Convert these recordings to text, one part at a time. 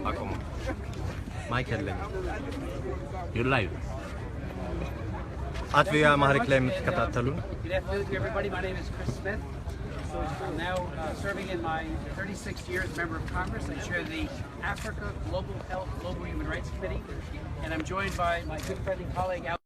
አቆሙ ማይክ የለኝ you live at via Amharic ላይ የምትከታተሉ Good afternoon to everybody. My name is Chris Smith. So I'm now serving in my 36th year as a member of Congress. I chair the Africa Global Health Global Human Rights Committee, and I'm joined by my good friend and colleague Al.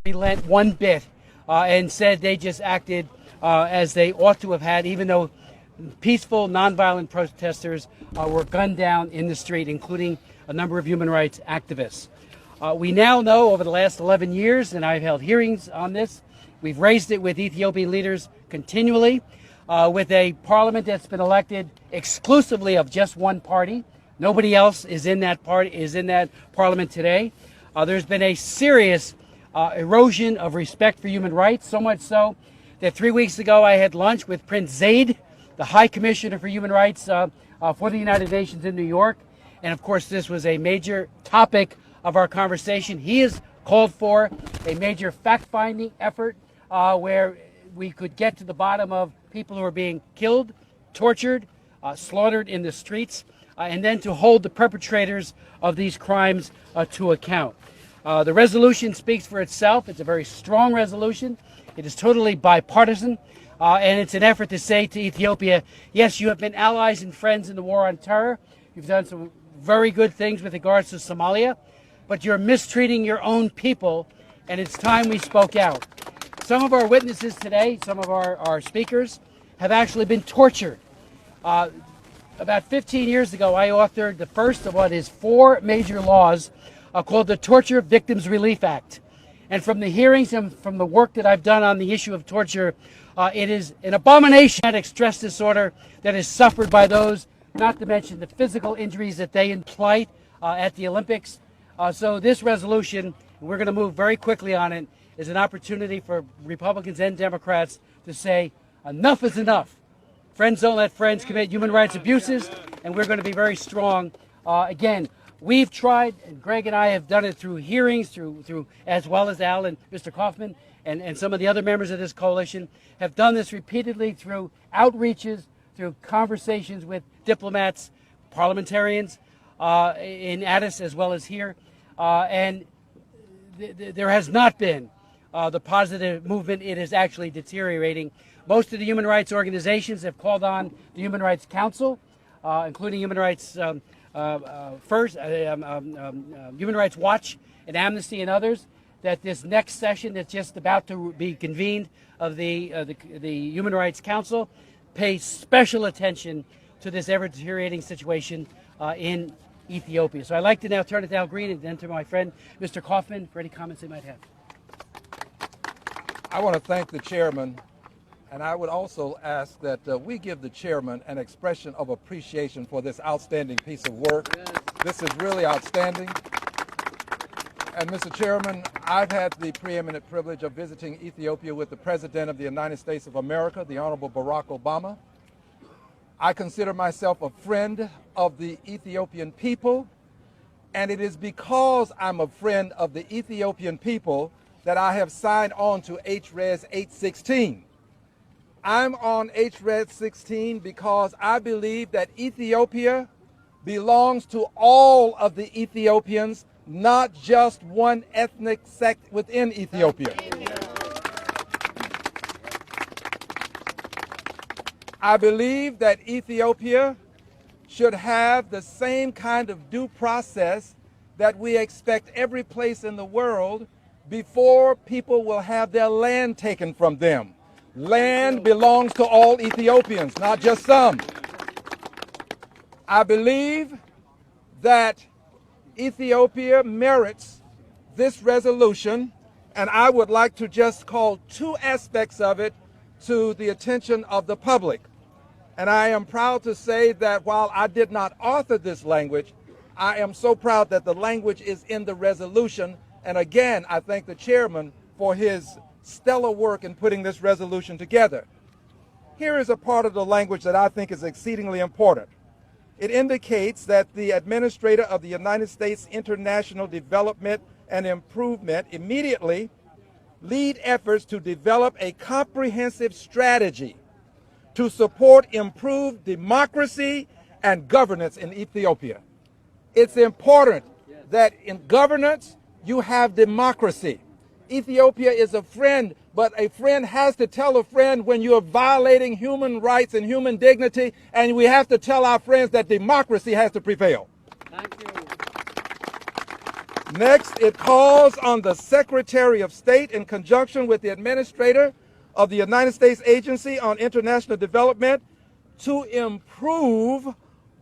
Relent one bit and said they just acted as they ought to have had, even though peaceful, nonviolent protesters were gunned down in the street, including a number of human rights activists. We now know over the last 11 years, and I've held hearings on this, we've raised it with Ethiopian leaders continually, with a parliament that's been elected exclusively of just one party. Nobody else is in that parliament today. There's been a serious erosion of respect for human rights, so much so that 3 weeks ago I had lunch with Prince Zaid, the High Commissioner for Human Rights for the United Nations in New York. And of course, this was a major topic of our conversation. He has called for a major fact-finding effort where we could get to the bottom of people who are being killed, tortured, slaughtered in the streets, and then to hold the perpetrators of these crimes to account. The resolution speaks for itself. It's a very strong resolution. It is totally bipartisan, and it's an effort to say to Ethiopia, yes, you have been allies and friends in the war on terror. You've done some very good things with regards to Somalia, but you're mistreating your own people, and it's time we spoke out. Some of our witnesses today, some of our speakers, have actually been tortured. About 15 years ago, I authored the first of what is 4 major laws called the Torture Victims Relief Act. And from the hearings and from the work that I've done on the issue of torture, it is an abomination, stress disorder that is suffered by those, not to mention the physical injuries that they inflict at the Olympics. So this resolution, and we're going to move very quickly on it, is an opportunity for Republicans and Democrats to say enough is enough. Friends don't let friends commit human rights abuses, and we're going to be very strong. Again, we've tried, and Greg and I have done it through hearings, through as well as Al and Mr. Kaufman and some of the other members of this coalition have done this repeatedly through outreaches, through conversations with diplomats, parliamentarians in Addis as well as here, and there has not been the positive movement. It is actually deteriorating. Most of the human rights organizations have called on the Human Rights Council, including Human Rights Human Rights Watch and Amnesty and others, that this next session that's just about to be convened of the Human Rights Council pay special attention to this ever-deteriorating situation in Ethiopia. So I'd like to now turn it to Al Green and then to my friend, Mr. Kaufman, for any comments they might have. I want to thank the chairman, and I would also ask that we give the chairman an expression of appreciation for this outstanding piece of work. Yes. This is really outstanding. And Mr. Chairman, I've had the preeminent privilege of visiting Ethiopia with the President of the United States of America, the Honorable Barack Obama. I consider myself a friend of the Ethiopian people, and it is because I'm a friend of the Ethiopian people that I have signed on to HRES 816. I'm on HRES 16 because I believe that Ethiopia belongs to all of the Ethiopians, not just one ethnic sect within Ethiopia. I believe that Ethiopia should have the same kind of due process that we expect every place in the world before people will have their land taken from them. Land belongs to all Ethiopians, not just some. I believe that Ethiopia merits this resolution, and I would like to just call two aspects of it to the attention of the public. And I am proud to say that while I did not author this language, I am so proud that the language is in the resolution. And again, I thank the chairman for his stellar work in putting this resolution together. Here is a part of the language that I think is exceedingly important. It indicates that the administrator of the United States International Development and Improvement immediately lead efforts to develop a comprehensive strategy to support improved democracy and governance in Ethiopia. It's important that in governance you have democracy. Ethiopia is a friend, but a friend has to tell a friend when you're violating human rights and human dignity, and we have to tell our friends that democracy has to prevail. Thank you. Next, it calls on the Secretary of State in conjunction with the administrator of the United States Agency on International Development to improve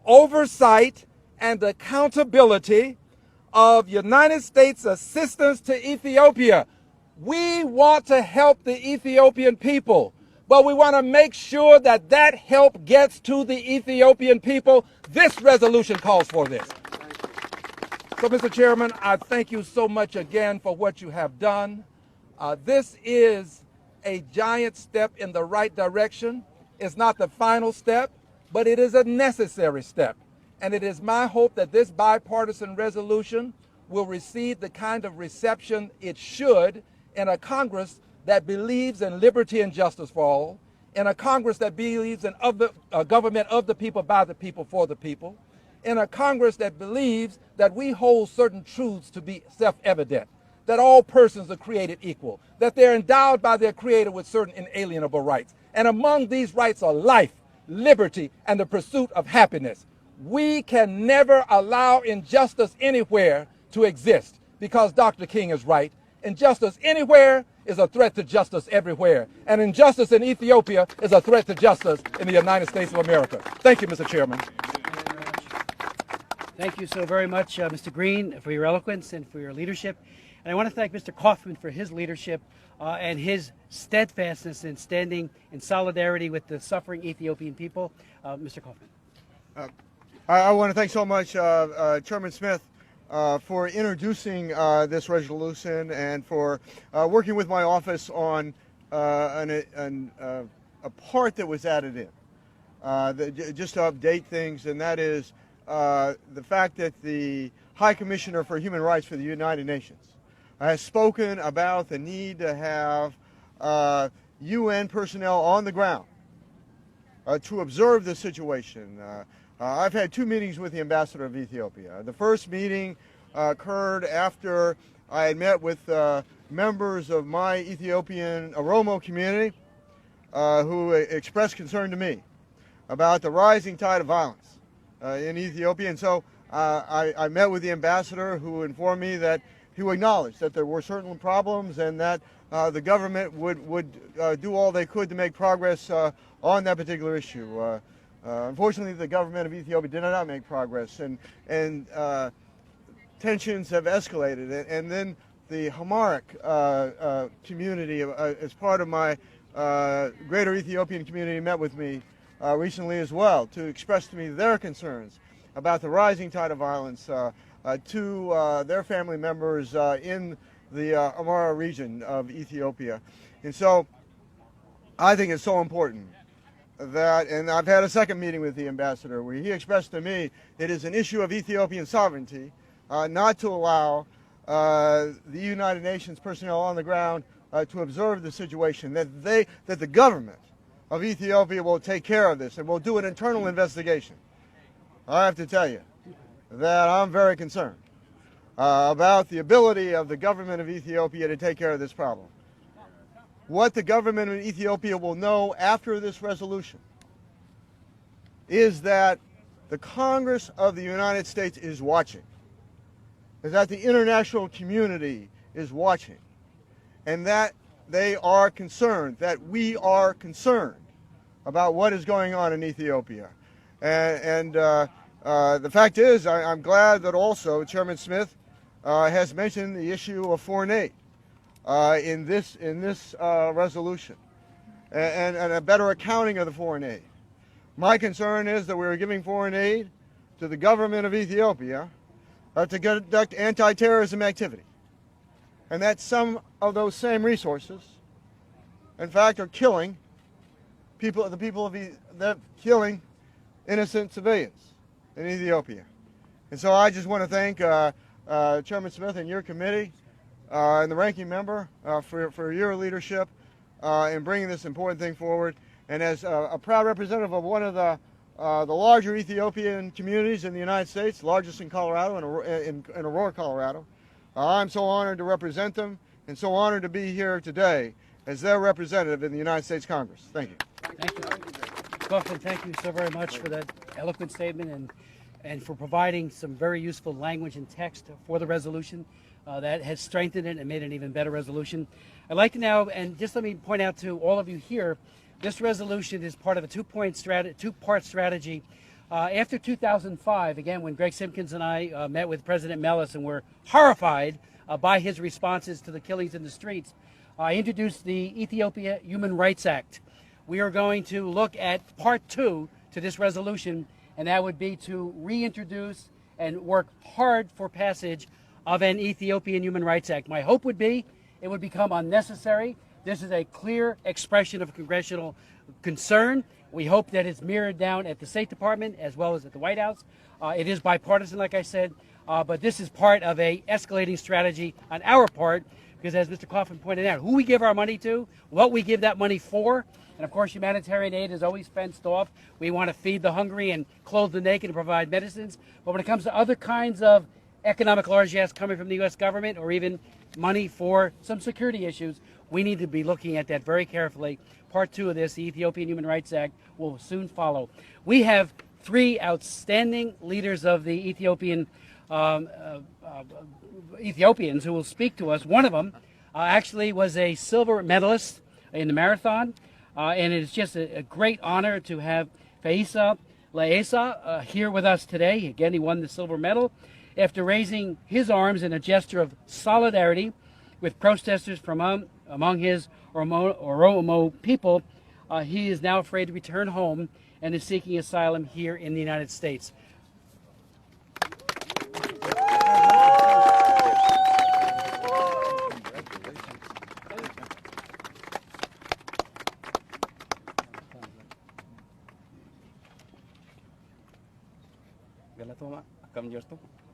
oversight and accountability of United States assistance to Ethiopia. We want to help the Ethiopian people, but we want to make sure that that help gets to the Ethiopian people. This resolution calls for this. So, Mr. Chairman, I thank you so much again for what you have done. This is a giant step in the right direction. It's not the final step, but it is a necessary step. And it is my hope that this bipartisan resolution will receive the kind of reception it should in a Congress that believes in liberty and justice for all, in a Congress that believes in government of the people, by the people, for the people, in a Congress that believes that we hold certain truths to be self-evident, that all persons are created equal, that they're endowed by their Creator with certain inalienable rights. And among these rights are life, liberty, and the pursuit of happiness. We can never allow injustice anywhere to exist, because Dr. King is right. Injustice anywhere is a threat to justice everywhere. And injustice in Ethiopia is a threat to justice in the United States of America. Thank you, Mr. Chairman. Thank you so very much, Mr. Green, for your eloquence and for your leadership. And I want to thank Mr. Kaufman for his leadership and his steadfastness in standing in solidarity with the suffering Ethiopian people. Mr. Kaufman. I want to thank so much Chairman Smith for introducing this resolution and for working with my office on a part that was added in, just to update things, and that is the fact that the High Commissioner for Human Rights for the United Nations has spoken about the need to have UN personnel on the ground to observe the situation. I've had 2 meetings with the ambassador of Ethiopia. The first meeting occurred after I had met with members of my Ethiopian Oromo community who expressed concern to me about the rising tide of violence in Ethiopia. And so I met with the ambassador, who informed me that he acknowledged that there were certain problems and that the government would do all they could to make progress on that particular issue. Unfortunately, the government of Ethiopia did not make progress, and tensions have escalated. And then the Amharic community, as part of my greater Ethiopian community, met with me recently as well to express to me their concerns about the rising tide of violence to their family members in the Amhara region of Ethiopia. And so I think it's so important that, and I've had a second meeting with the ambassador where he expressed to me it is an issue of Ethiopian sovereignty not to allow the United Nations personnel on the ground to observe the situation, that the government of Ethiopia will take care of this and will do an internal investigation. I have to tell you that I'm very concerned about the ability of the government of Ethiopia to take care of this problem. What the government of Ethiopia will know after this resolution is that the Congress of the United States is watching, is that the international community is watching, and that they are concerned, that we are concerned about what is going on in Ethiopia. And the fact is, I'm glad that also Chairman Smith has mentioned the issue of foreign aid in this resolution, and a better accounting of the foreign aid. My concern is that we're giving foreign aid to the government of Ethiopia to conduct anti-terrorism activity, and that some of those same resources, in fact, are killing they're killing innocent civilians in Ethiopia. And so I just want to thank Chairman Smith and your committee and the ranking member for your leadership in bringing this important thing forward. And as a proud representative of one of the larger Ethiopian communities in the United States, largest in Colorado, in Aurora, Colorado, I'm so honored to represent them and so honored to be here today as their representative in the United States Congress. Thank you. Thank you. Coughlin, thank you so very much for that eloquent statement and for providing some very useful language and text for the resolution that has strengthened it and made an even better resolution. I'd like to now, and just let me point out to all of you here, this resolution is part of a two-part strategy. After 2005, again, when Greg Simpkins and I met with President Mellis and were horrified by his responses to the killings in the streets, I introduced the Ethiopia Human Rights Act. We are going to look at part 2 to this resolution, and that would be to reintroduce and work hard for passage of an Ethiopian Human Rights Act. My hope would be it would become unnecessary. This is a clear expression of congressional concern. We hope that it's mirrored down at the State Department as well as at the White House. It is bipartisan, like I said, but this is part of a escalating strategy on our part, because as Mr. Coughlin pointed out, who we give our money to, what we give that money for, and of course humanitarian aid is always fenced off. We want to feed the hungry and clothe the naked and provide medicines. But when it comes to other kinds of economic largesse coming from the U.S. government, or even money for some security issues, we need to be looking at that very carefully. Part 2 of this, the Ethiopian Human Rights Act, will soon follow. We have 3 outstanding leaders of the Ethiopians who will speak to us. One of them actually was a silver medalist in the marathon, and it is just a great honor to have Faisa Lilisa here with us today. Again, he won the silver medal after raising his arms in a gesture of solidarity with protesters from among his Oromo people. He is now afraid to return home and is seeking asylum here in the United States.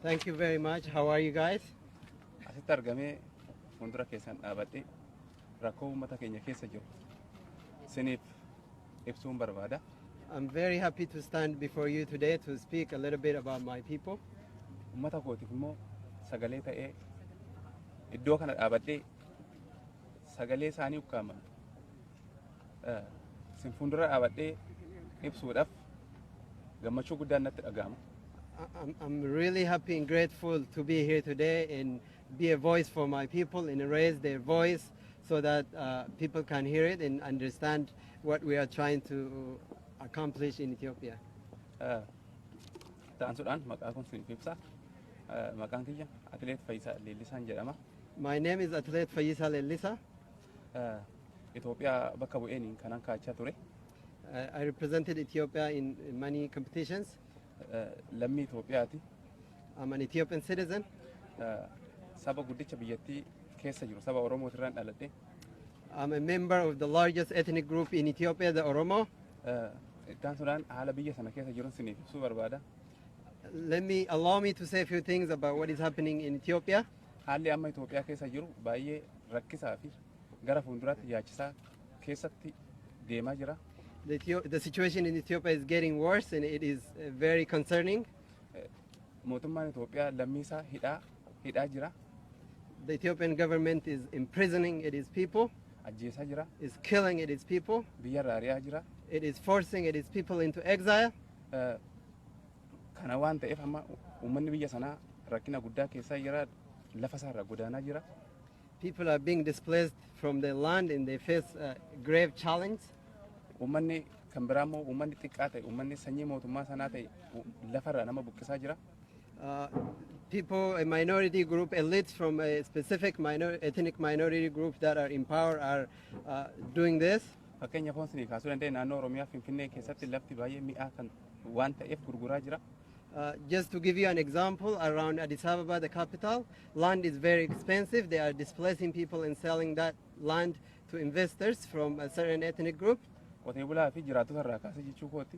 Thank you very much. How are you guys? I'm very happy to stand before you today to speak a little bit about my people. I'm really happy and grateful to be here today and be a voice for my people and raise their voice so that people can hear it and understand what we are trying to accomplish in Ethiopia. My name is Athlete Faisa Lilisa. I represented Ethiopia in many competitions. I'm an Ethiopian citizen. I'm a member of the largest ethnic group in Ethiopia, the Oromo. Allow me to say a few things about what is happening in Ethiopia. The situation in Ethiopia is getting worse and it is very concerning. The Ethiopian government is imprisoning its people, is killing its people, it is forcing its people into exile. Kana waan ta'eef amma uummanni biyya sanaa rakkina guddaa keessa jira lafa isaarra godaanaa jira. People are being displaced from their land and they face grave challenge. Uummanni kan biraa immoo uummanni xiqqaa ta'e uummanni sanyii mootummaa sanaa ta'e lafarra nama buqqisaa jira. People, a minority group, elites from a specific ethnic minority group that are in power are doing this. Fakkeenyaaf hoonsinii kaasuu danda'e naannoo Oromiyaa Finfinnee keessatti lafti baay'ee mi'aa kan waan ta'eef gurguraa jira. Just to give you an example, around Addis Ababa, the capital, land is very expensive. They are displacing people and selling that land to investors from a certain ethnic group. Qotee bulaa fi jiraattota irraa kaasee jechuu kooti.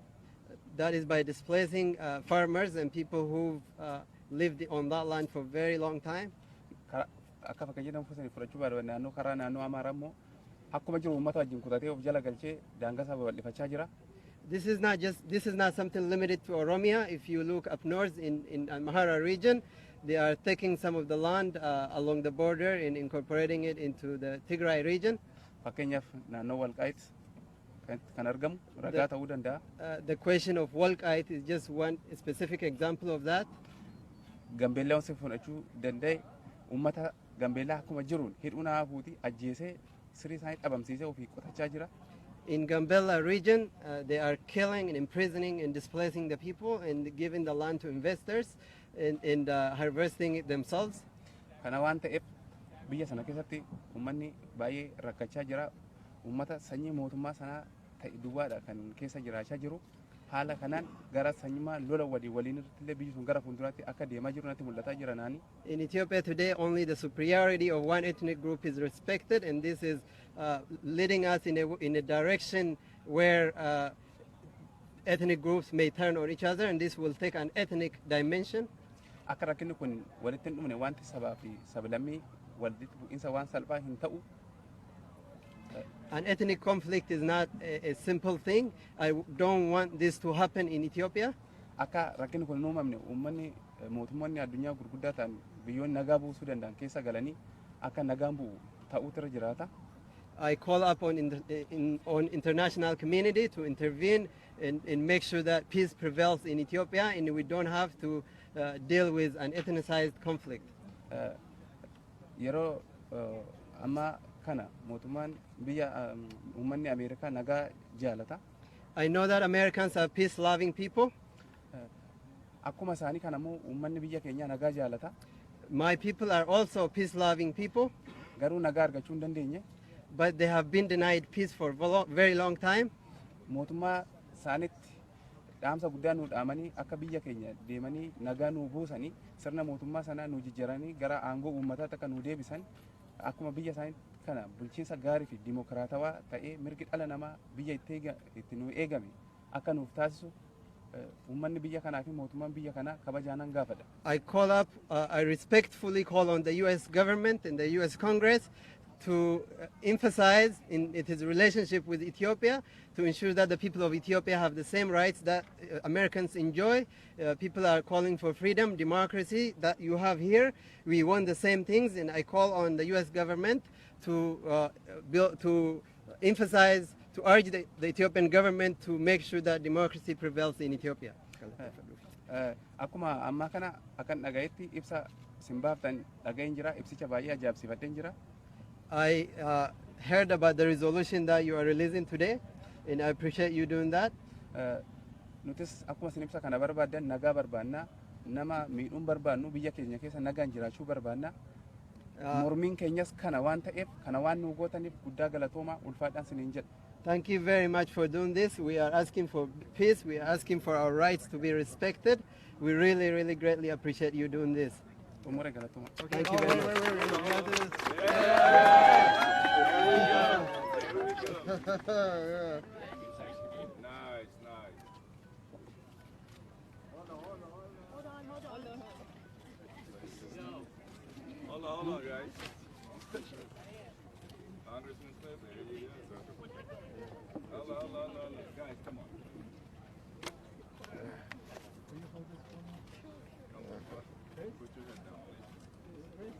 That is by displacing farmers and people who've lived on that land for a very long time. Akka fakka jedhamu fusanii fudhachuu barbaade naannoo karaa naannoo Amaaraa immoo akkuma jiru uummata wajjin kutatee of jala galchee daangaa isaa babal'ifachaa jira. This is not something limited to Oromia. If you look up north in Amhara region, they are taking some of the land along the border and incorporating it into the Tigray region. Fakkeenyaaf naannoo Walqaayit kan argamu ragaa ta'uu danda'a. The question of Walqaayit is just one specific example of that. Gambeellaa wansi fudhachuu danda'e uummata Gambeellaa akkuma jiruun hidhuun haafuuti ajjeesee sirii isaanii dhabamsiisee ofii qotachaa jira. In Gambella region, they are killing and imprisoning and displacing the people and giving the land to investors and harvesting it themselves. Kana waan ta'eef biyya sana keessatti uummanni baay'ee rakkachaa jira. Uummata sanyii mootummaa sanaa ta'e duwwaadha kan keessa jiraachaa jiru. Haala kanaan gara sanyummaa lola waliin irratti biyyi sun gara fuulduraatti akka deemaa jiru natti mul'ataa jira naani. In Ethiopia today, only the superiority of one ethnic group is respected, and this is leading us in a direction where ethnic groups may turn on each other, and this will take an ethnic dimension. Akka rakkinni kun walitti hin dhumne wanti sabaa fi sablammii walitti bu'iinsa waan salphaa hin ta'u. An ethnic conflict is not a simple thing. I don't want this to happen in Ethiopia. Akka rakkinni kun hin uumamne uummanni mootummoonni addunyaa gurguddaa ta'an biyyoonni nagaa buusuu danda'an keessa galanii akka nagaan bu'u ta'uutu irra jiraata. I call up on international community to intervene and make sure that peace prevails in Ethiopia and we don't have to deal with an ethnicized conflict. Yeroo amma kana mootummaan biyya uummanni Ameerikaa nagaa jaalata. I know that Americans are peace-loving people. Akkuma isaanii kana immoo uummanni biyya keenyaa nagaa jaalata. My people are also peace-loving people. Garuu nagaa argachuu hin dandeenye. But they have been denied peace for a very long time. Mootummaa isaanitti dhaamsa guddaa nu dhaamanii akka biyya keenya deemanii nagaa nu buusanii sirna mootummaa sanaa nu jijjiiranii gara aangoo uummataatti akka nu deebisan akkuma biyya isaanii kana bulchiinsa gaarii fi dimokiraatawaa ta'ee mirgi dhala namaa biyya itti nu eegame akka nuuf taasisu uummanni biyya kanaa fi mootummaan biyya kanaa kabajaanan gaafadha. I respectfully call on the U.S. government and the U.S. Congress to emphasize in its relationship with Ethiopia to ensure that the people of Ethiopia have the same rights that Americans enjoy. People are calling for freedom, democracy that you have here. We want the same things, and I call on the U.S. government to emphasize, to urge the Ethiopian government to make sure that democracy prevails in Ethiopia. Akkuma amma kana akan dhagayetti ibsa simbaaftan dhagayin jira ibsicha baay'ee ajaa'ibsiifadheen jira. I heard about the resolution that you are releasing today, and I appreciate you doing that. Nutis akkuma isin ibsa kana barbaadan nagaa barbaanna nama miidhuun barbaannu biyya keenya keessa nagaan jiraachuu barbaanna. Mormiin keenyas kana waan ta'eef kana waan nu gootaniif guddaa galatooma ulfaadhaan isiniin jedha. Thank you very much for doing this. We are asking for peace. We are asking for our rights to be respected. We really, really greatly appreciate you doing this. Thank you very much. Hold on, guys. Congressman Smith, there you go. Hold on. Guys, come on. Put your head down, please.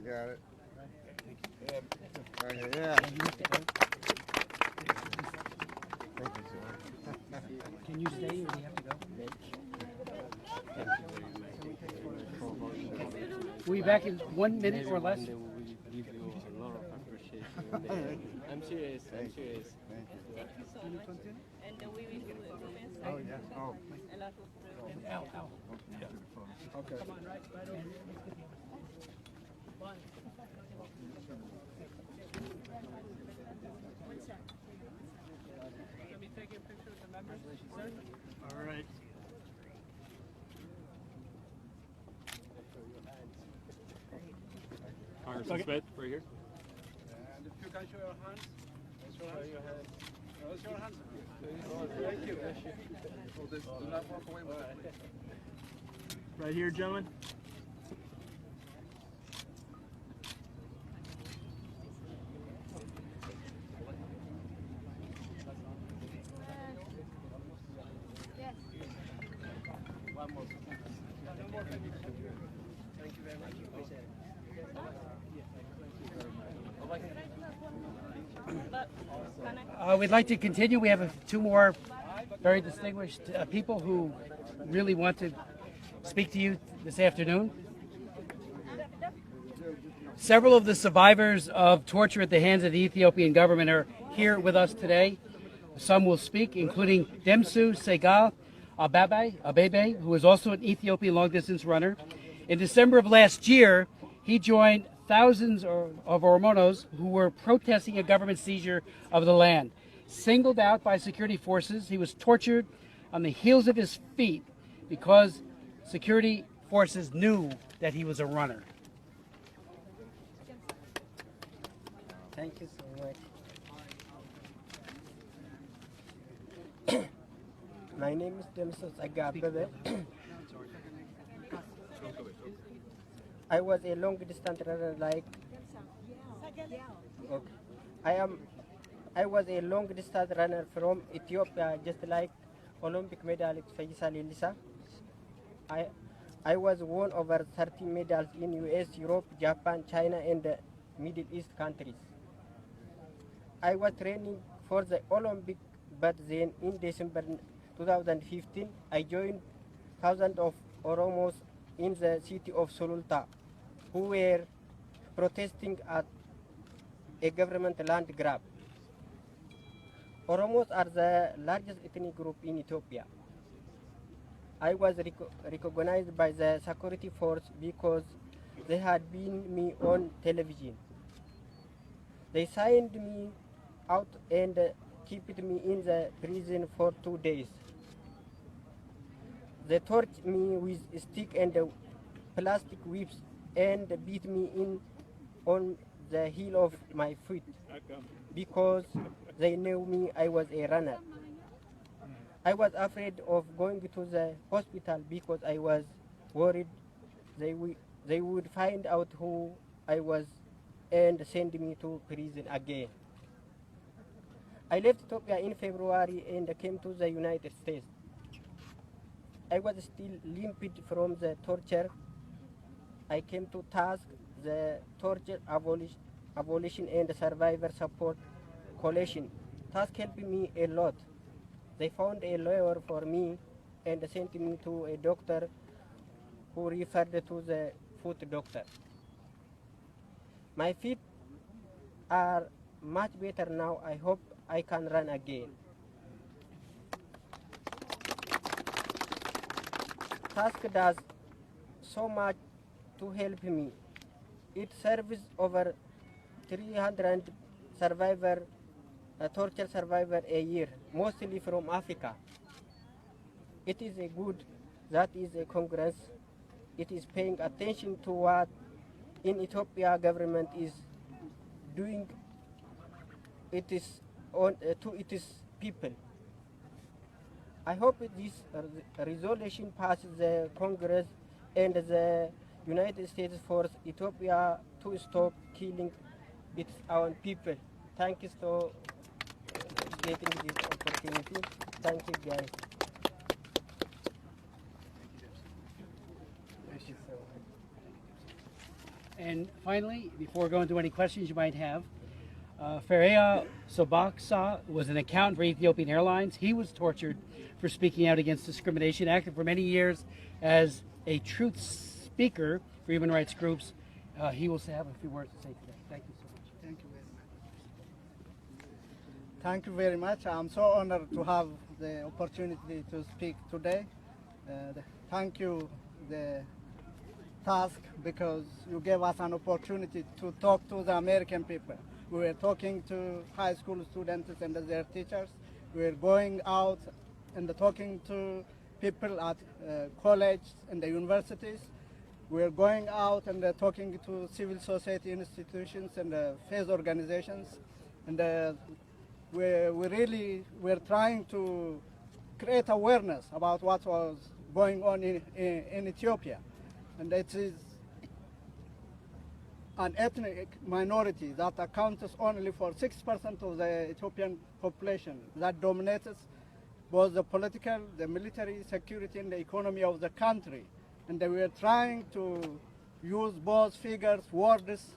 Got it. Okay, yeah. Can you stay or do you have to go? We'll be back in 1 minute or less. Give you a lot of appreciation. I'm serious. I'm serious. And we will do it. Oh, yeah. Oh. A lot of Okay. All right. Congressman Smith, right here. And if you can show your hands, show your hands. Show your hands. Thank you. So this, do not walk away with it. Right here, gentlemen. Thank you very much. Appreciate it. We'd like to continue. We have two more very distinguished people who really want to speak to you this afternoon. Several of the survivors of torture at the hands of the Ethiopian government are here with us today. Some will speak, including Demsu Segal Abebe, who is also an Ethiopian long-distance runner. In December of last year, he joined thousands of Oromonos who were protesting a government seizure of the land. Singled out by security forces, he was tortured on the heels of his feet because security forces knew that he was a runner. Thank you so much. My name is Demsos Agabebe. I was a long distance runner okay. I was a long distance runner from Ethiopia, just like Olympic medalist Lilisa. I was won over 30 medals in US, Europe, Japan, China, and the Middle East countries. I was training for the Olympic, but then in December 2015, I joined thousands of Oromos in the city of Sululta, who were protesting at a government land grab. Oromos are the largest ethnic group in Ethiopia. I was recognized by the security force because they had been me on television. They signed me out and kept me in the prison for 2 days. They tortured me with stick and plastic whips and beat me in on the heel of my foot because they knew me I was a runner. I was afraid of going to the hospital because I was worried they would find out who I was and send me to prison again. I left Ethiopia in February and came to the United States. I was still limped from the torture. I came to task the Torture Abolition and Survivor Support Coalition. Task helped me a lot. They found a lawyer for me and sent me to a doctor who referred to the foot doctor. My feet are much better now. I hope I can run again. Task does so much to help me. It serves over 300 torture survivors a year, mostly from Africa. It is a good that is a Congress. It is paying attention to what in Ethiopia government is doing. It is to its people. I hope this resolution passes the Congress and the United States force Ethiopia to stop killing its own people. Thank you for getting this opportunity. Thank you, guys. Thank you so much. And finally, before going to any questions you might have, Ferreira Sobaksa was an accountant for Ethiopian Airlines. He was tortured for speaking out against discrimination, acted for many years as a truth speaker for human rights groups. He will have a few words to say today. Thank you so much. Thank you very much. Thank you very much. I'm so honored to have the opportunity to speak today. Thank you, the task, because you gave us an opportunity to talk to the American people. We were talking to high school students and their teachers. We were going out and talking to people at colleges and the universities. We are going out and talking to civil society institutions and faith organizations. And we're trying to create awareness about what was going on in Ethiopia. And it is an ethnic minority that accounts only for 6% of the Ethiopian population, that dominates both the political, the military, security, and the economy of the country. And we are trying to use both figures, words,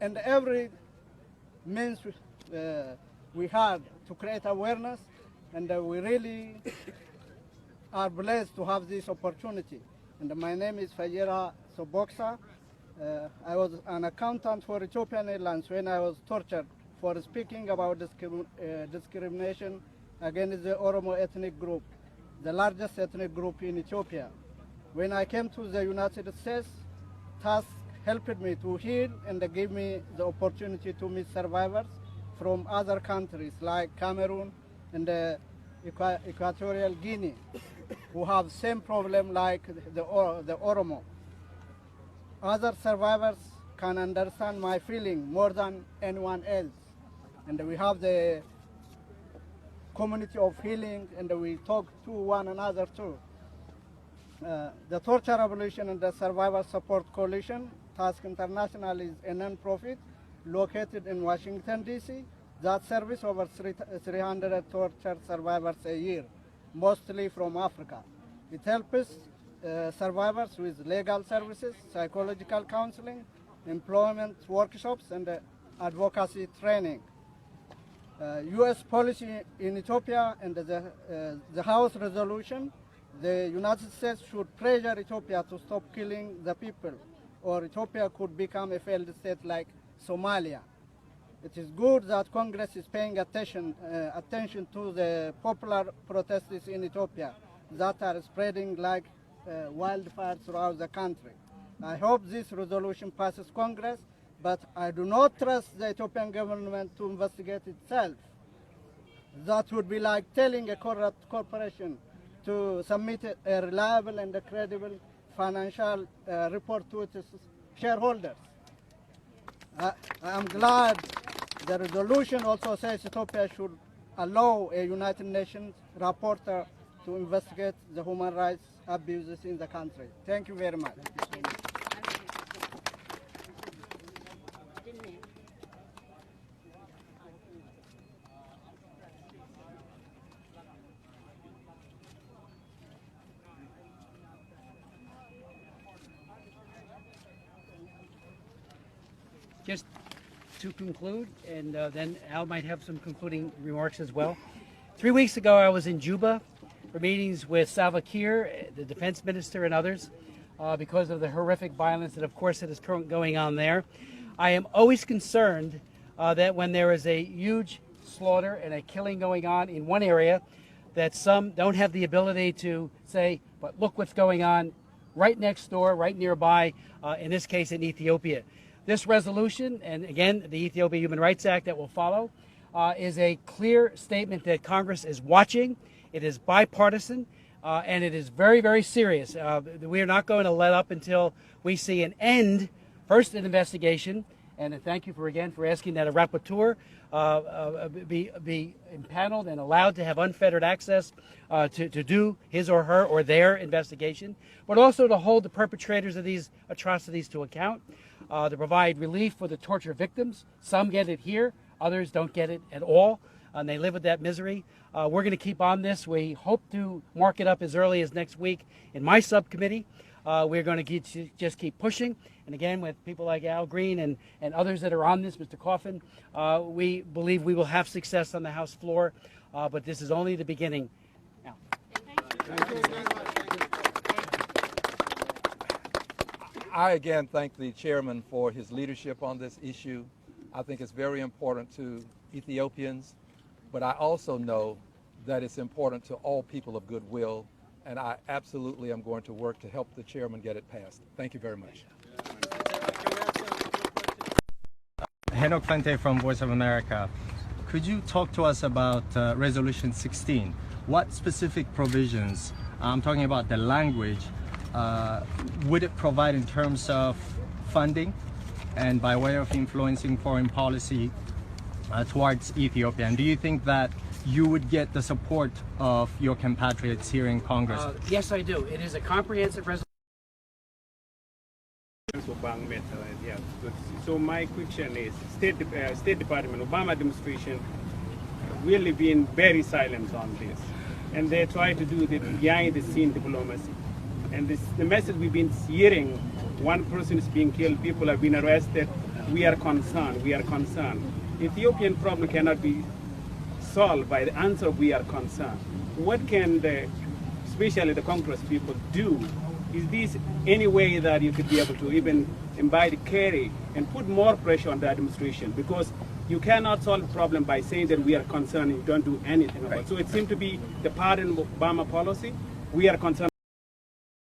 and every means we had to create awareness. And we really are blessed to have this opportunity. And my name is Ferreira Sobaksa. I was an accountant for Ethiopian Airlines when I was tortured for speaking about discrimination against the Oromo ethnic group, the largest ethnic group in Ethiopia. When I came to the United States, task helped me to heal and gave me the opportunity to meet survivors from other countries like Cameroon and Equatorial Guinea, who have same problem like the Oromo. Other survivors can understand my feeling more than anyone else. And we have the community of healing, and we talk to one another too. The Torture Abolition and the Survivor Support Coalition, Task International, is a non-profit located in Washington, D.C. that serves over 300 torture survivors a year, mostly from Africa. It helps survivors with legal services, psychological counseling, employment workshops, and advocacy training. U.S. policy in Ethiopia and the House resolution, the United States should pressure Ethiopia to stop killing the people, or Ethiopia could become a failed state like Somalia. It is good that Congress is paying attention to the popular protests in Ethiopia that are spreading like wildfire throughout the country. I hope this resolution passes Congress, but I do not trust the Ethiopian government to investigate itself. That would be like telling a corrupt corporation to submit a reliable and a credible financial report to its shareholders. I am glad the resolution also says Ethiopia should allow a United Nations rapporteur to investigate the human rights abuses in the country. Thank you very much. Just to conclude, and then Al might have some concluding remarks as well. 3 weeks ago, I was in Juba for meetings with Salva Kiir, the defense minister, and others because of the horrific violence that, of course, that is currently going on there. I am always concerned that when there is a huge slaughter and a killing going on in one area, that some don't have the ability to say, but look what's going on right next door, right nearby, in this case in Ethiopia. This resolution, and again, the Ethiopia Human Rights Act that will follow, is a clear statement that Congress is watching. It is bipartisan, and it is very, very serious. We are not going to let up until we see an end, first an investigation, and thank you again for asking that a rapporteur be impaneled and allowed to have unfettered access to do his or her or their investigation, but also to hold the perpetrators of these atrocities to account, to provide relief for the torture victims. Some get it here, others don't get it at all, and they live with that misery. We're going to keep on this. We hope to mark it up as early as next week in my subcommittee. we're going to just keep pushing. And again, with people like Al Green and others that are on this, Mr. Coffin, we believe we will have success on the House floor, but this is only the beginning. Al. I again thank the chairman for his leadership on this issue. I think it's very important to Ethiopians, but I also know that it's important to all people of goodwill, and I absolutely am going to work to help the chairman get it passed. Thank you very much. Henok Fente from Voice of America. Could you talk to us about Resolution 16? What specific provisions, I'm talking about the language, would it provide in terms of funding and by way of influencing foreign policy towards Ethiopia? And do you think that you would get the support of your compatriots here in Congress? Yes, I do. It is a comprehensive resolution. So my question is, State Department, Obama administration really been very silent on this, and they try to do the behind-the-scene diplomacy. And the message we've been hearing: one person is being killed, people have been arrested. We are concerned. We are concerned. Ethiopian problem cannot be solved by the answer "we are concerned." What can especially the Congress people do? Is this any way that you could be able to even invite Kerry and put more pressure on the administration? Because you cannot solve the problem by saying that we are concerned and you don't do anything about it. So it seemed to be the part in Obama policy. We are concerned.